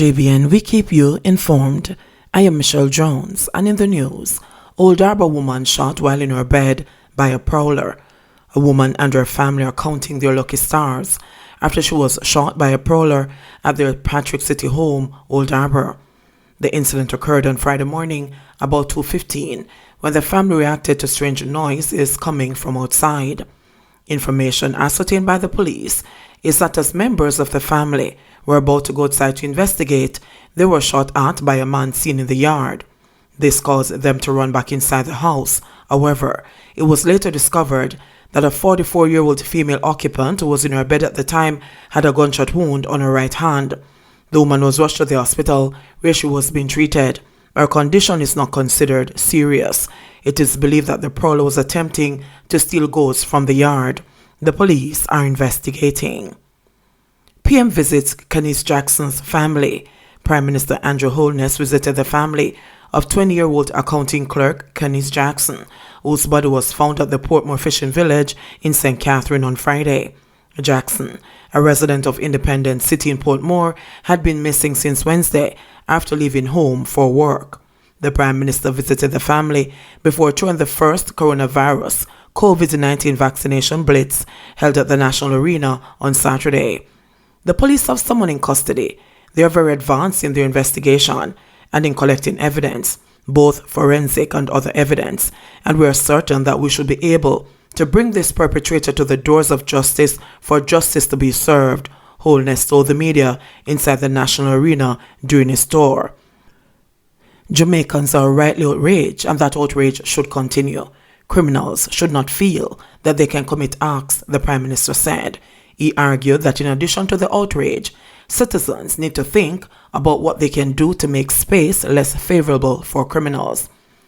JBN, we keep you informed. I am Michelle Jones, and in the news, Old Arbor woman shot while in her bed by a prowler. A woman and her family are counting their lucky stars after she was shot by a prowler at their Patrick City home, Old Arbor. The incident occurred on Friday morning about 2:15 when the family reacted to strange noises coming from outside. Information ascertained by the police is that as members of the family were about to go outside to investigate, they were shot at by a man seen in the yard. This caused them to run back inside the house. However, it was later discovered that a 44-year-old female occupant who was in her bed at the time had a gunshot wound on her right hand. The woman was rushed to the hospital where she was being treated. Her condition is not considered serious. It is believed that the prowler was attempting to steal goats from the yard. The police are investigating. PM visits Kenneth Jackson's family. Prime Minister Andrew Holness visited the family of 20-year-old accounting clerk Kenneth Jackson, whose body was found at the Portmore fishing village in St. Catherine on Friday. Jackson, a resident of Independence City in Portmore, had been missing since Wednesday after leaving home for work. The Prime Minister visited the family before touring the first coronavirus COVID-19 vaccination blitz held at the National Arena on Saturday. The police have someone in custody. They are very advanced in their investigation and in collecting evidence, both forensic and other evidence, and we are certain that we should be able to bring this perpetrator to the doors of justice for justice to be served, Holness told the media inside the National Arena during his tour. Jamaicans are rightly outraged, and that outrage should continue. Criminals should not feel that they can commit acts, the Prime Minister said. He argued that in addition to the outrage, citizens need to think about what they can do to make space less favorable for criminals.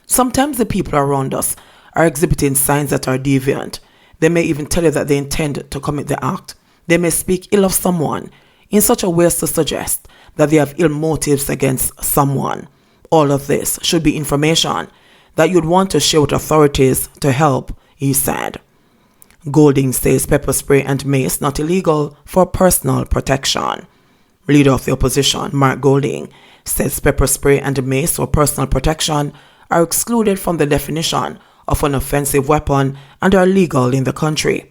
Sometimes the people around us are exhibiting signs that are deviant. They may even tell you that they intend to commit the act. They may speak ill of someone in such a way as to suggest that they have ill motives against someone. All of this should be information that you'd want to share with authorities to help, he said. Golding says pepper spray and mace not illegal for personal protection. Leader of the opposition, Mark Golding, says pepper spray and mace for personal protection are excluded from the definition of an offensive weapon and are legal in the country.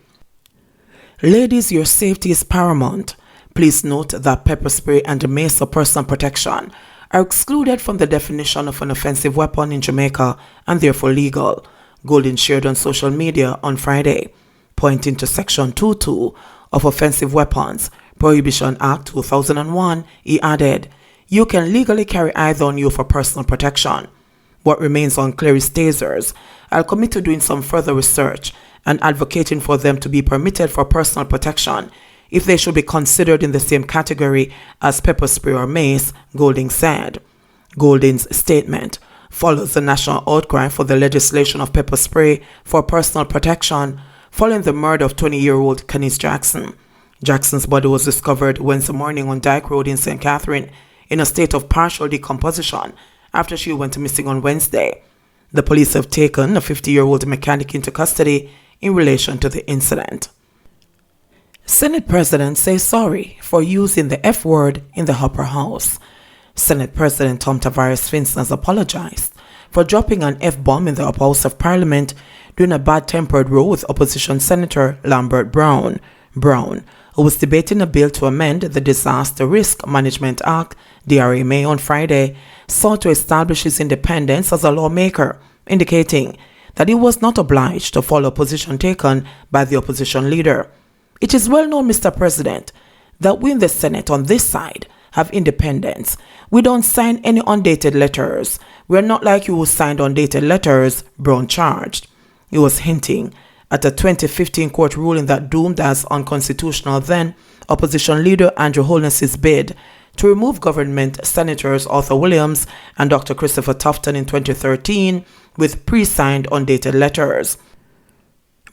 Ladies, your safety is paramount. Please note that pepper spray and mace for personal protection are excluded from the definition of an offensive weapon in Jamaica and therefore legal, Golding shared on social media on Friday. Pointing to Section 2.2 of Offensive Weapons Prohibition Act 2001, he added, "You can legally carry either on you for personal protection. What remains unclear is tasers. I'll commit to doing some further research and advocating for them to be permitted for personal protection if they should be considered in the same category as pepper spray or mace," Golding said. Golding's statement follows the national outcry for the legislation of pepper spray for personal protection following the murder of 20-year-old Kenneth Jackson. Jackson's body was discovered Wednesday morning on Dyke Road in St. Catherine in a state of partial decomposition after she went missing on Wednesday. The police have taken a 50-year-old mechanic into custody in relation to the incident. Senate President says sorry for using the F word in the upper house. Senate President Tavares-Finson has apologized for dropping an F-bomb in the upper house of Parliament during a bad-tempered row with opposition Senator Lambert Brown. Brown, who was debating a bill to amend the Disaster Risk Management Act, DRMA, on Friday, sought to establish his independence as a lawmaker, indicating that he was not obliged to follow a position taken by the opposition leader. "It is well known, Mr. President, that we in the Senate on this side have independence. We don't sign any undated letters. We're not like you who signed undated letters," Brown charged. He was hinting at a 2015 court ruling that doomed as unconstitutional then opposition leader Andrew Holness's bid to remove government senators Arthur Williams and Dr. Christopher Tufton in 2013 with pre-signed undated letters.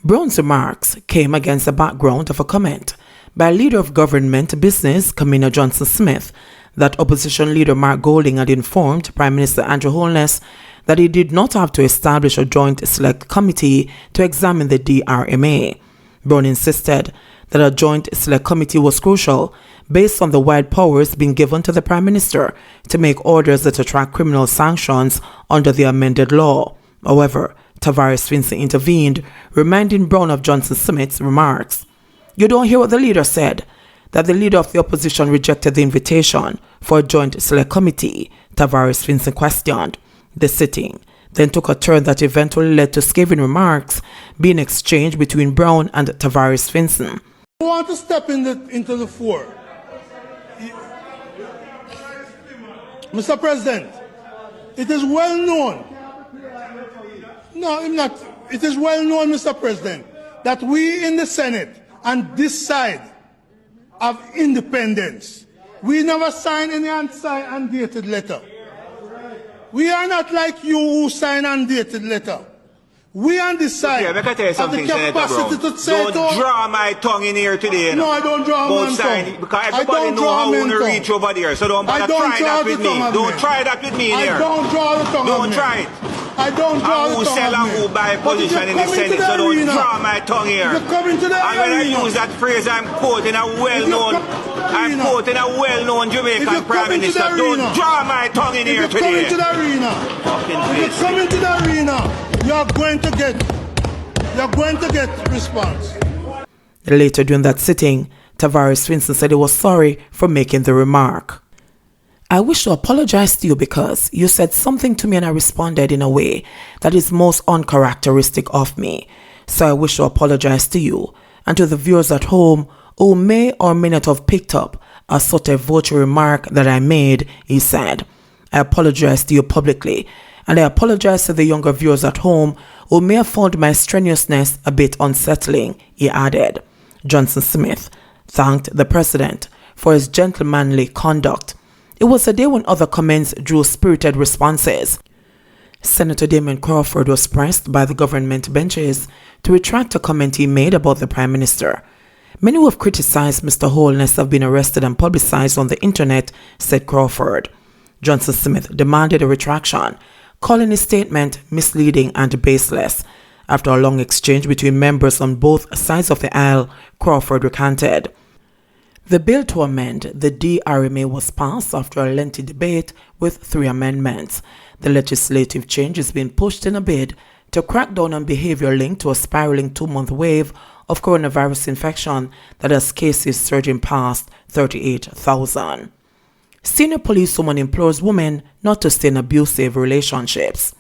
Brown's remarks came against the background of a comment by leader of government business Kamina Johnson-Smith that opposition leader Mark Golding had informed Prime Minister Andrew Holness that he did not have to establish a joint select committee to examine the DRMA. Brown insisted that a joint select committee was crucial based on the wide powers being given to the Prime Minister to make orders that attract criminal sanctions under the amended law. However, Tavares-Finson intervened, reminding Brown of Johnson Smith's remarks. "You don't hear what the leader said, that the leader of the opposition rejected the invitation for a joint select committee," Tavares-Finson questioned. The sitting then took a turn that eventually led to scathing remarks being exchanged between Brown and Tavares-Finson. I want to step into the fore. Mr. President, it is well known. No, I'm not. It is well known, Mr. President, that we in the Senate and this side have independence. We never sign any undated letter. We are not like you who sign undated letter. We on this side have the capacity to say don't draw my tongue in here today. No, I don't draw my tongue. Because everybody knows how to reach over there. So don't bother try that with me. Don't try that with me in here. I don't draw the tongue. Don't try it. I don't draw the tongue. Who sell and who buy position in the Senate. So don't draw my tongue here. And when I use that phrase, I'm quoting a well-known Jamaican Prime Minister. Don't draw my tongue in here today. If you come into the arena, you're going to get response. Later during that sitting, Tavares-Finson said he was sorry for making the remark. "I wish to apologize to you because you said something to me and I responded in a way that is most uncharacteristic of me. So I wish to apologize to you and to the viewers at home who may or may not have picked up a sort of vulture remark that I made," he said. "I apologize to you publicly, and I apologize to the younger viewers at home who may have found my strenuousness a bit unsettling," he added. Johnson Smith thanked the president for his gentlemanly conduct. It was a day when other comments drew spirited responses. Senator Damon Crawford was pressed by the government benches to retract a comment he made about the Prime Minister. "Many who have criticized Mr. Holness have been arrested and publicized on the internet," said Crawford. Johnson Smith demanded a retraction, calling his statement misleading and baseless. After a long exchange between members on both sides of the aisle, Crawford recanted. The bill to amend the DRMA was passed after a lengthy debate with 3 amendments. The legislative change is being pushed in a bid to crack down on behavior linked to a spiraling 2-month wave of coronavirus infection that has cases surging past 38,000. Senior policewoman implores women not to stay in abusive relationships.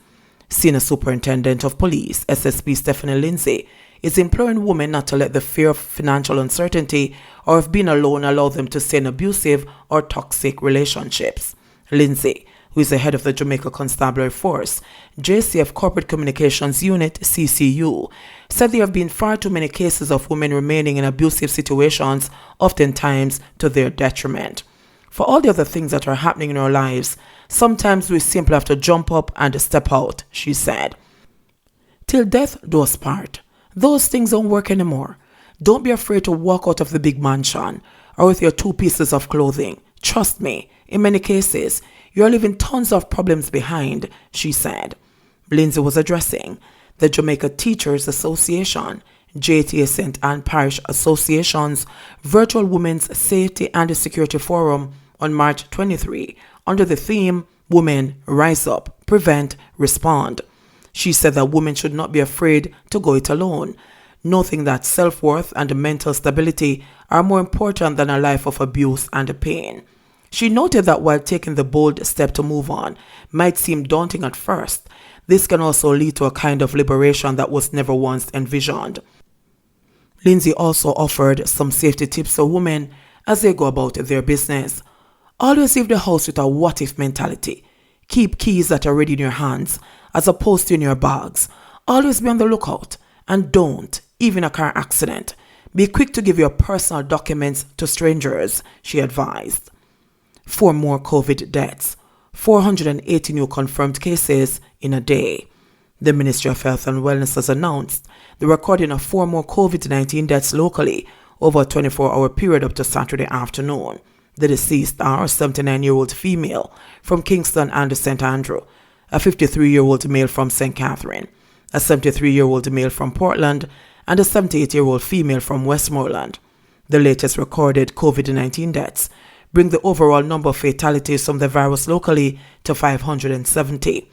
Senior Superintendent of Police, SSP Stephanie Lindsay, is imploring women not to let the fear of financial uncertainty or of being alone allow them to stay in abusive or toxic relationships. Lindsay, who is the head of the Jamaica Constabulary Force, JCF Corporate Communications Unit, CCU, said there have been far too many cases of women remaining in abusive situations, oftentimes to their detriment. For all the other things that are happening in our lives, sometimes we simply have to jump up and step out, she said. Till death do us part. Those things don't work anymore. Don't be afraid to walk out of the big mansion or with your 2 pieces of clothing. Trust me, in many cases, you're leaving tons of problems behind, she said. Lindsay was addressing the Jamaica Teachers Association, JTA St. Anne Parish Association's Virtual Women's Safety and Security Forum on March 23 under the theme Women Rise Up, Prevent, Respond. She said that women should not be afraid to go it alone, noting that self-worth and mental stability are more important than a life of abuse and pain. She noted that while taking the bold step to move on might seem daunting at first, this can also lead to a kind of liberation that was never once envisioned. Lindsay also offered some safety tips for women as they go about their business. Always leave the house with a what-if mentality. Keep keys that are ready in your hands as opposed to in your bags. Always be on the lookout and don't, even a car accident, be quick to give your personal documents to strangers, she advised. 4 more COVID deaths, 480 new confirmed cases in a day. The Ministry of Health and Wellness has announced the recording of 4 more COVID-19 deaths locally over a 24-hour period up to Saturday afternoon. The deceased are a 79-year-old female from Kingston and St. Andrew, a 53-year-old male from St. Catherine, a 73-year-old male from Portland, and a 78-year-old female from Westmoreland. The latest recorded COVID-19 deaths bring the overall number of fatalities from the virus locally to 570.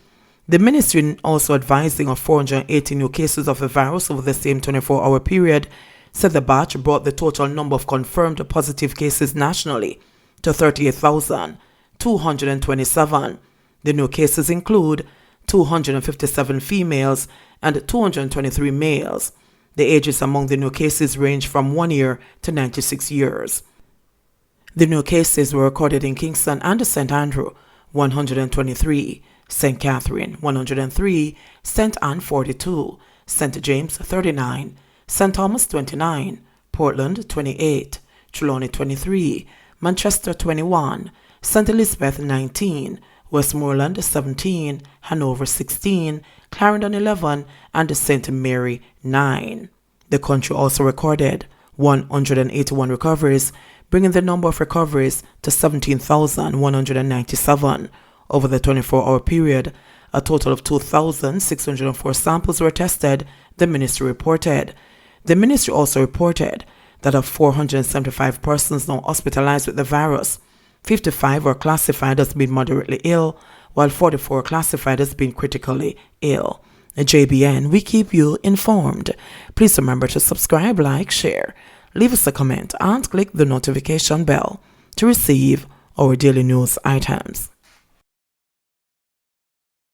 The ministry, also advising of 480 new cases of the virus over the same 24-hour period, said the batch brought the total number of confirmed positive cases nationally to 38,227. The new cases include 257 females and 223 males. The ages among the new cases range from 1 year to 96 years. The new cases were recorded in Kingston and St. Andrew, 123, St. Catherine, 103, St. Anne, 42, St. James, 39, St. Thomas, 29, Portland, 28, Trelawney, 23, Manchester, 21, St. Elizabeth, 19, Westmoreland, 17, Hanover, 16, Clarendon, 11, and St. Mary, 9. The country also recorded 181 recoveries, bringing the number of recoveries to 17,197. Over the 24-hour period, a total of 2,604 samples were tested, the ministry reported. The ministry also reported that of 475 persons now hospitalized with the virus, 55 were classified as being moderately ill, while 44 were classified as being critically ill. JBN, we keep you informed. Please remember to subscribe, like, share, leave us a comment, and click the notification bell to receive our daily news items.